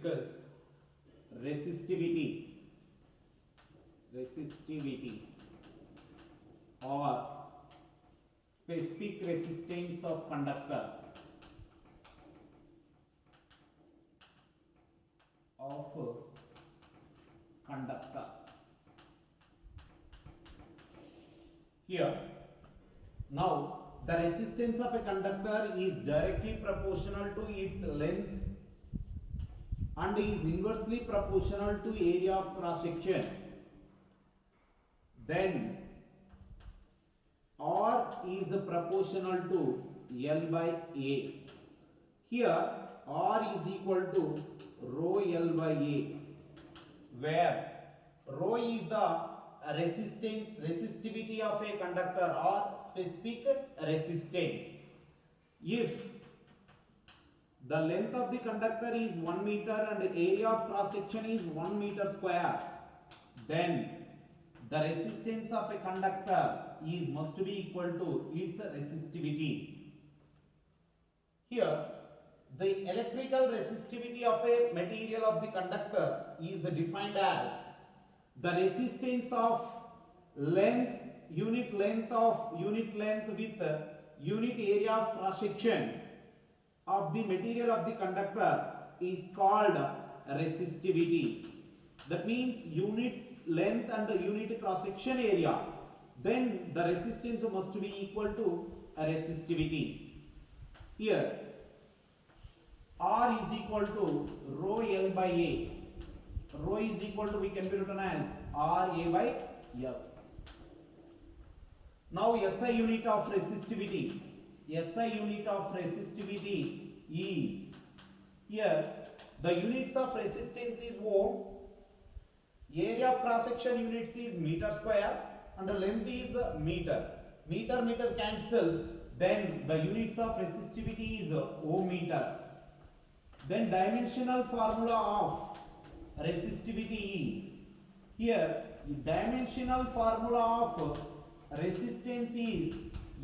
discuss resistivity or specific resistance of conductor Here, now the resistance of a conductor is directly proportional to its length and is inversely proportional to area of cross section. Then R is proportional to L by A. Here R is equal to rho L by A, where rho is the resistivity of a conductor or specific resistance. If the length of the conductor is 1 meter and the area of cross section is 1 meter square, then the resistance of a conductor must be equal to its resistivity. Here, the electrical resistivity of a material of the conductor is defined as the resistance of unit length with unit area of cross section of the material of the conductor is called resistivity. That means unit length and the unit cross section area, then the resistance must be equal to a resistivity. Here R is equal to rho L by A. Rho is equal to, we can be written as RA by L. Now SI unit of resistivity. SI unit of resistivity is, here the units of resistance is ohm, area of cross section units is meter square, and the length is meter. Meter cancel, then the units of resistivity is ohm meter. Then dimensional formula of resistivity is, here dimensional formula of resistance is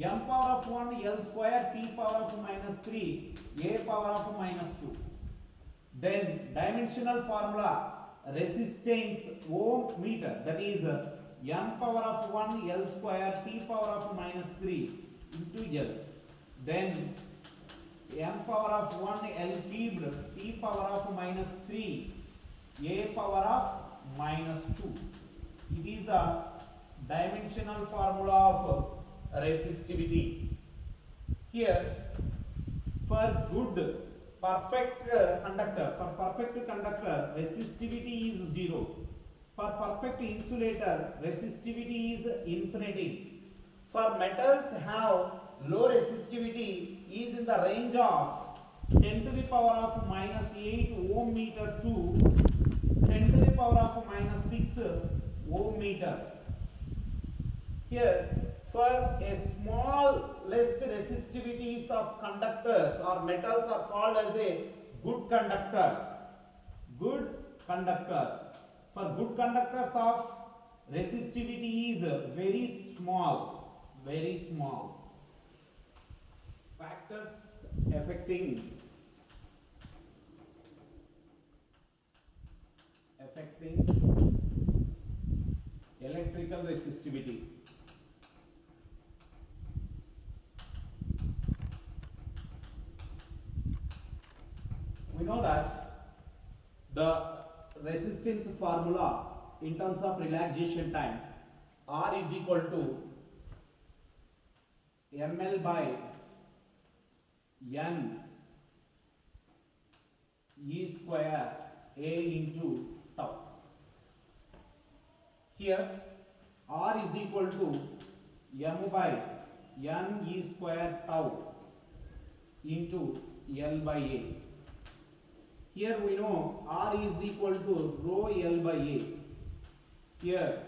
m power of 1 L square T power of minus 3 A power of minus 2. Then dimensional formula resistance ohm meter, that is m power of 1 L square T power of minus 3 into L. Then m power of 1 L cubed T power of minus 3 A power of minus 2. It is the dimensional formula of resistivity. Here, for perfect conductor, resistivity is 0. For perfect insulator, resistivity is infinity. For metals have low resistivity is in the range of 10 to the power of minus 8 ohm meter to 10 to the power of minus 6 ohm meter. Here, for a small less resistivities of conductors or metals are called as a good conductors. Good conductors. For good conductors of resistivity is very small. Very small. Factors affecting electrical resistivity. We know that the resistance formula in terms of relaxation time, R is equal to ml by n E square A into tau. Here R is equal to m by n E square tau into L by A. Here we know R is equal to rho L by A. Here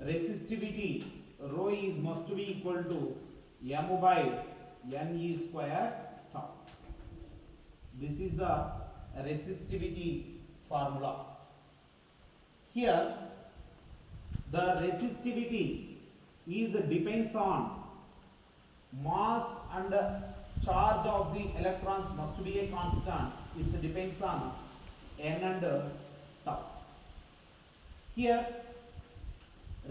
resistivity rho must be equal to m by n E square tau. This is the resistivity formula. Here the resistivity depends on mass and charge of the electrons must be a constant. It depends on N and tau. Here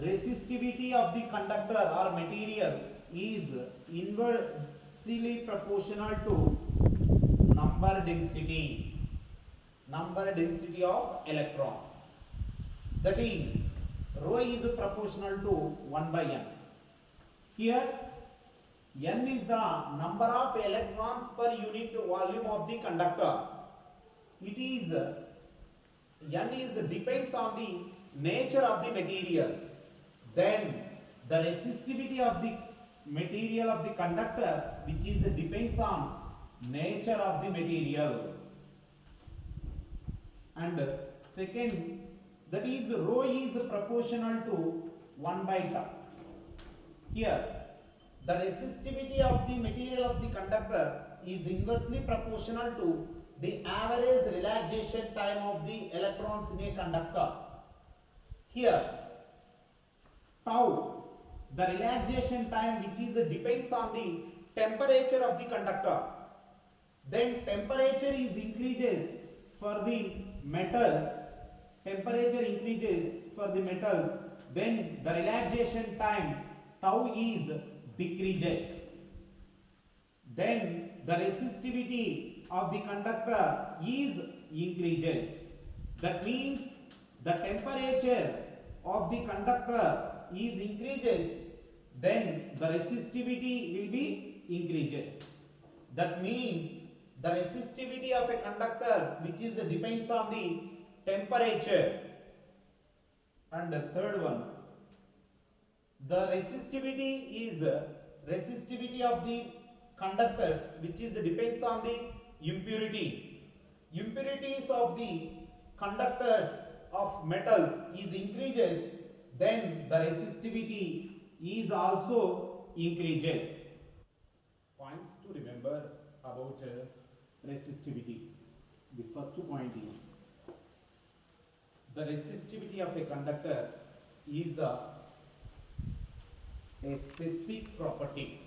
resistivity of the conductor or material is inversely proportional to number density of electrons. That is, rho is proportional to 1 by n. Here n is the number of electrons per unit volume of the conductor. It is n is depends on the nature of the material. Then the resistivity of the material of the conductor, which is depends on nature of the material. And second, that is rho is proportional to 1 by tau. Here the resistivity of the material of the conductor is inversely proportional to the average relaxation time of the electrons in a conductor. Here tau, the relaxation time, which is depends on the temperature of the conductor. Then temperature is increases for the metals. Temperature increases for the metals. Then the relaxation time tau is decreases. Then the resistivity of the conductor is increases. That means the temperature of the conductor is increases, then the resistivity will be increases. That means the resistivity of a conductor, which is depends on the temperature. And the third one, the resistivity is resistivity of the conductors, which is depends on the impurities. Impurities of the conductors of metals is increases, then the resistivity is also increases. Points to remember about resistivity. The first point is the resistivity of a conductor is a specific property,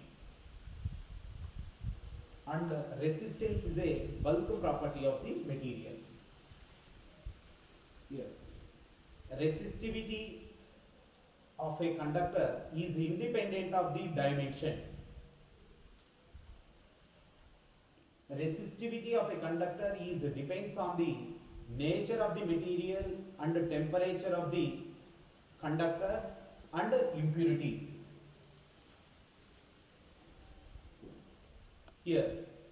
and resistance is a bulk property of the material. Here, resistivity of a conductor is independent of the dimensions. Resistivity of a conductor is depends on the nature of the material and the temperature of the conductor and impurities. Here,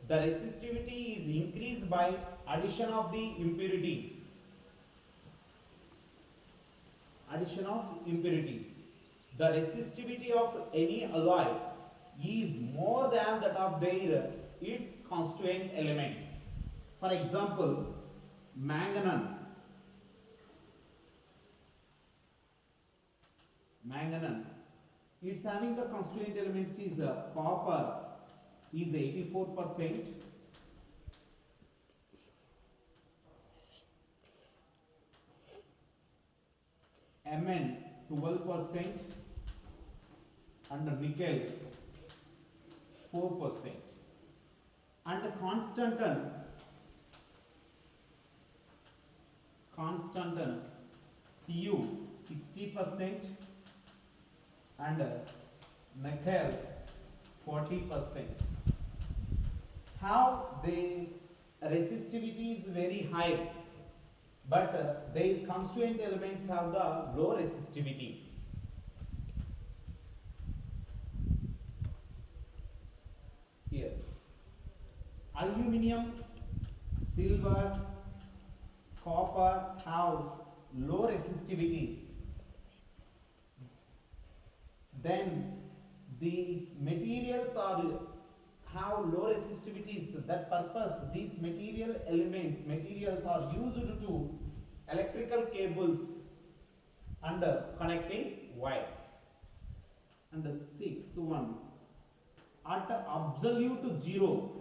the resistivity is increased by addition of the impurities. Addition of impurities. The resistivity of any alloy is more than that of its constituent elements. For example, manganese. It's having the constituent elements is copper is 84%, Mn 12%, and nickel 4%, and the constant Cu 60% and nickel 40%. How the resistivity is very high, but their constituent elements have the low resistivity. Here, aluminium, silver, copper have low resistivities. Then these materials have low resistivities. That purpose, these materials are used to electrical cables and connecting wires. And the sixth one, at absolute zero,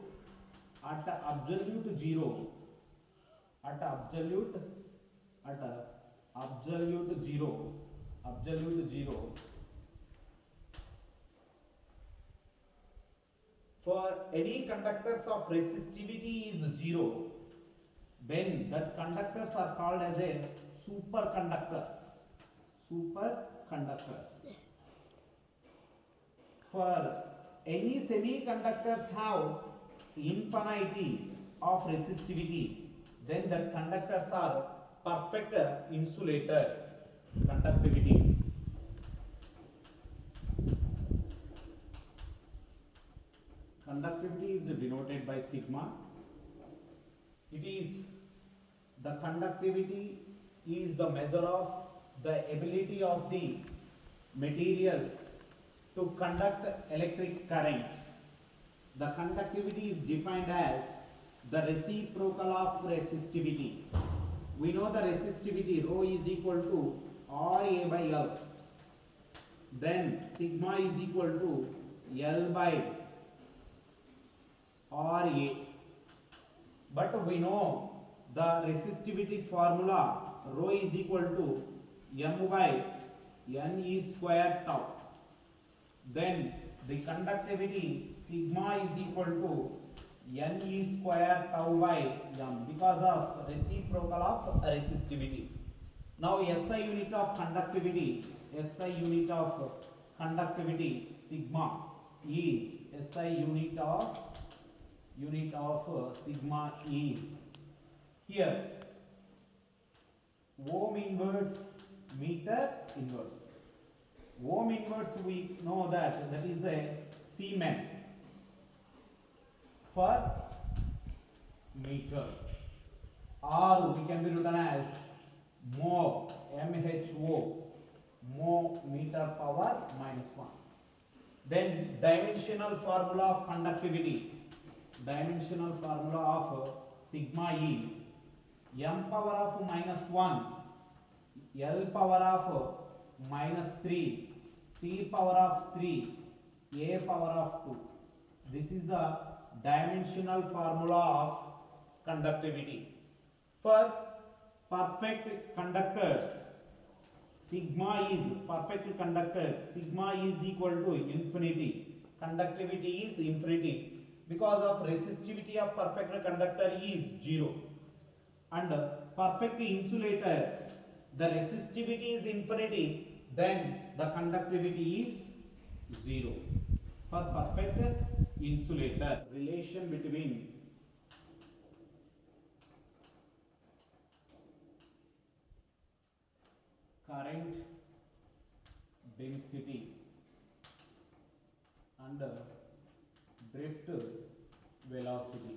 for any conductors of resistivity is 0, then that conductors are called as a superconductors. Superconductors. For any semiconductors have infinity of resistivity, then the conductors are perfect insulators. Conductivity. Conductivity is denoted by sigma. It is the conductivity is the measure of the ability of the material to conduct electric current. The conductivity is defined as the reciprocal of resistivity. We know the resistivity rho is equal to RA by L. Then sigma is equal to L by RA. But we know the resistivity formula rho is equal to M by N E square tau. Then the conductivity sigma is equal to N E square tau by M because of reciprocal of resistivity. Now SI unit of conductivity sigma is SI unit of sigma is here ohm inverse meter inverse. Ohm inverse we know that is a Siemens for meter, or we can be written as mho, mho meter power minus 1. Then dimensional formula of conductivity, dimensional formula of sigma is m power of minus 1, L power of minus 3, T power of 3, A power of 2. This is the dimensional formula of conductivity. For perfect conductors, sigma is equal to infinity. Conductivity is infinity because of resistivity of perfect conductor is 0. And perfect insulators, the resistivity is infinity, then the conductivity is 0. For perfect insulator, relation between current density and drift velocity.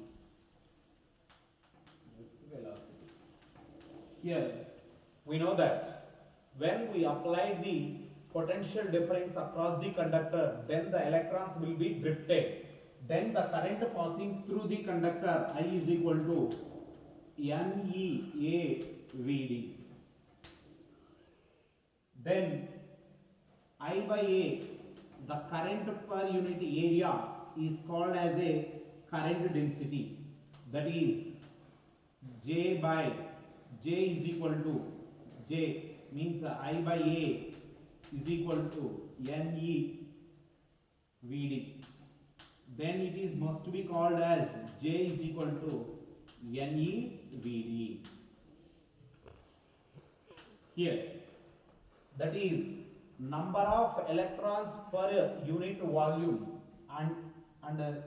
Here we know that when we applied the potential difference across the conductor, then the electrons will be drifted. Then the current passing through the conductor I is equal to NEAVD. Then I by A, the current per unit area is called as a current density. That is J is equal to J means I by A is equal to NEVD. Then it is must be called as J is equal to NEVD. Here, that is number of electrons per unit volume, and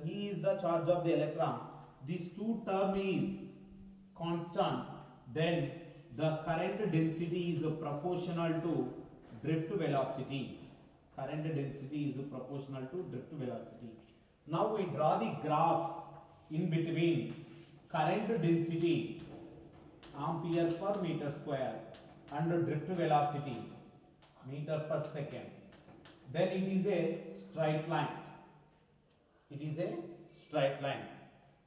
E is the charge of the electron. These two term is constant. Then the current density is proportional to drift velocity. Current density is proportional to drift velocity. Now we draw the graph in between current density ampere per meter square and drift velocity meter per second. Then it is a straight line. It is a straight line.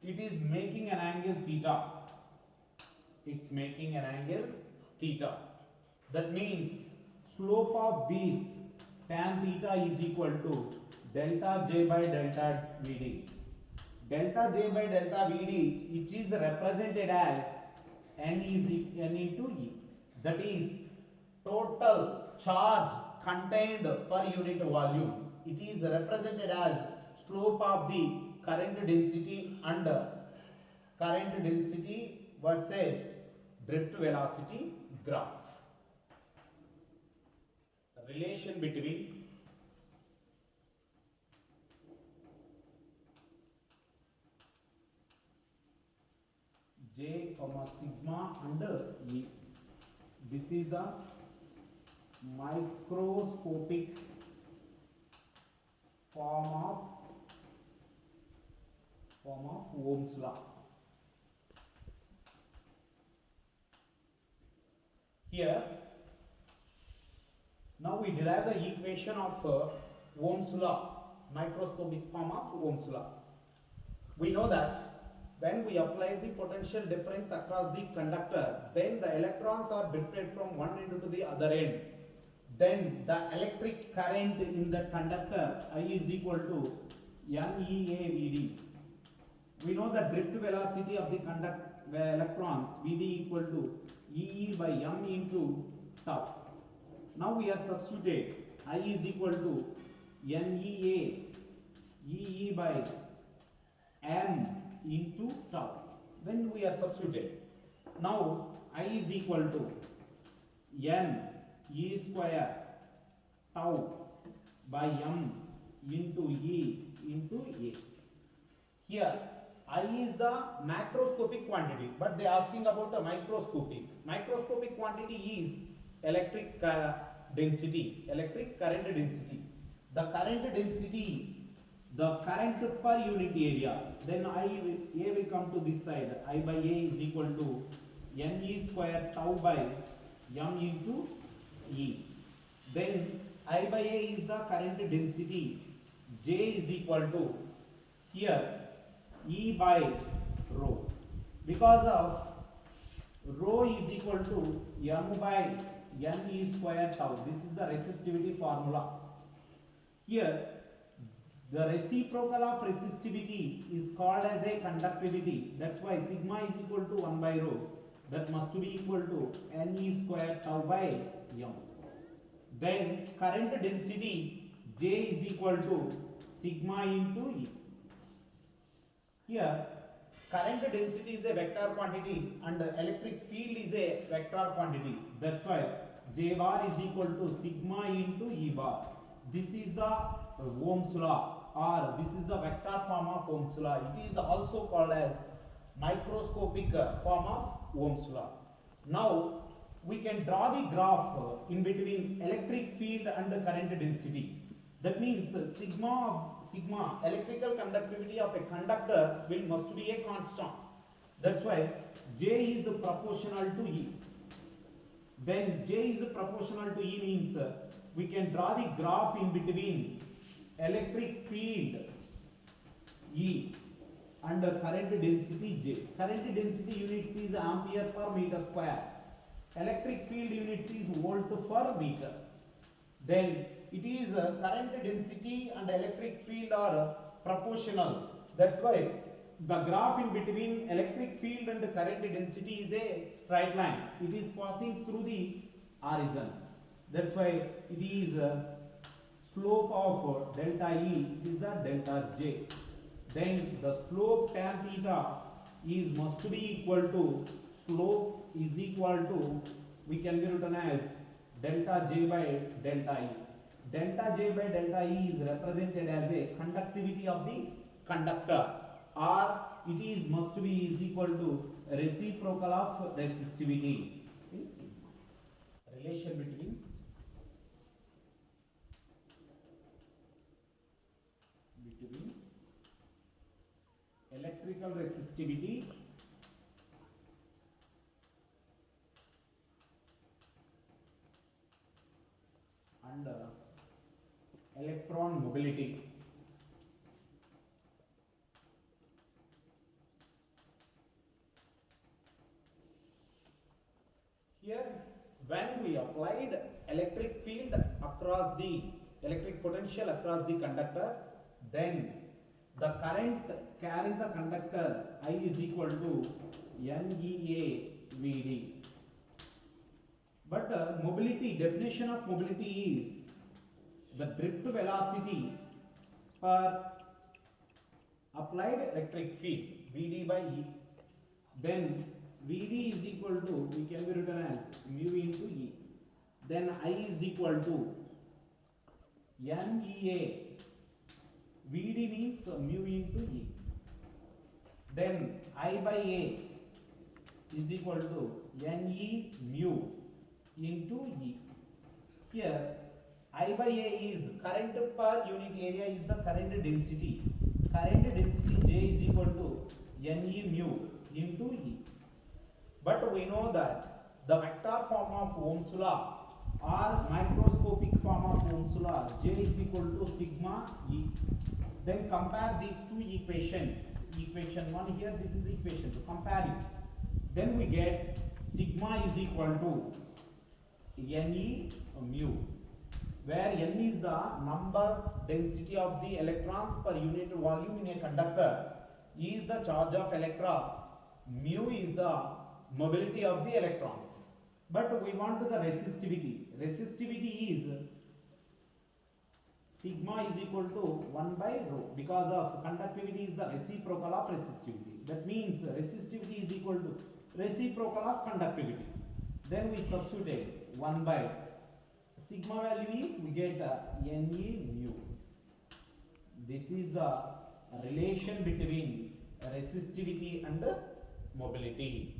It is making an angle theta. It's making an angle theta. That means slope of this tan theta is equal to delta J by delta Vd. Delta J by delta Vd, which is represented as N into E. That is total charge contained per unit volume. It is represented as slope of the current density and current density versus drift velocity graph. Relation between J comma sigma and E. This is the microscopic form of Ohm's law. Here, now we derive the equation of Ohm's law, microscopic form of Ohm's law. We know that when we apply the potential difference across the conductor, then the electrons are drifted from one end to the other end. Then the electric current in the conductor I is equal to NEAVD. We know the drift velocity of the electrons Vd equal to EE by m into tau. Now we are substitute I is equal to NEA EE by m into tau. Then we are substituted. Now I is equal to n E square tau by m into E into A. Here I is the macroscopic quantity, but they are asking about the microscopic. Microscopic quantity is electric density, electric current density. The current density, the current per unit area, then A will come to this side. I by A is equal to NE square tau by m into E. Then I by A is the current density. J is equal to here E by rho. Because of rho is equal to m by NE square tau. This is the resistivity formula. Here the reciprocal of resistivity is called as a conductivity. That's why sigma is equal to 1 by rho. That must be equal to NE square tau by m. Then current density J is equal to sigma into E. Here current density is a vector quantity and electric field is a vector quantity. That's why J bar is equal to sigma into E bar. This is the Ohm's law, or this is the vector form of Ohm's law. It is also called as microscopic form of Ohm's law. Now we can draw the graph in between electric field and the current density. That means sigma electrical conductivity of a conductor must be a constant. That's why J is proportional to E. Then J is proportional to E means we can draw the graph in between electric field E and current density J. Current density units is ampere per meter square. Electric field units is volt per meter. Then it is current density and electric field are proportional. That's why the graph in between electric field and the current density is a straight line. It is passing through the horizon. That's why it is slope of delta E is the delta J. Then the slope tan theta is must be equal to slope is equal to, we can be written as delta J by delta E. Delta J by delta E is represented as a conductivity of the conductor, or it is must be is equal to reciprocal of resistivity. Is relation between electrical resistivity and electron mobility. Here when we applied electric field across the electric potential across the conductor, then the current carrying the conductor I is equal to NEA VD. But mobility, definition of mobility is the drift velocity per applied electric field VD by E. Then Vd is equal to, we can be written as mu into E. Then I is equal to NEA. Vd means mu into E. Then I by A is equal to Ne mu into E. Here I by A is current per unit area is the current density. Current density J is equal to Ne mu into E. But we know that the vector form of Ohm's law or microscopic form of Ohm's law, J is equal to sigma E. Then compare these two equations. Equation 1 here, this is the equation 2. Compare it. Then we get sigma is equal to Ne mu, where N is the number density of the electrons per unit volume in a conductor, E is the charge of electron, mu is the mobility of the electrons. But we want the resistivity. Resistivity is sigma is equal to 1 by rho, because of conductivity is the reciprocal of resistivity. That means resistivity is equal to reciprocal of conductivity. Then we substitute 1 by sigma value is, we get Ne mu. This is the relation between resistivity and mobility.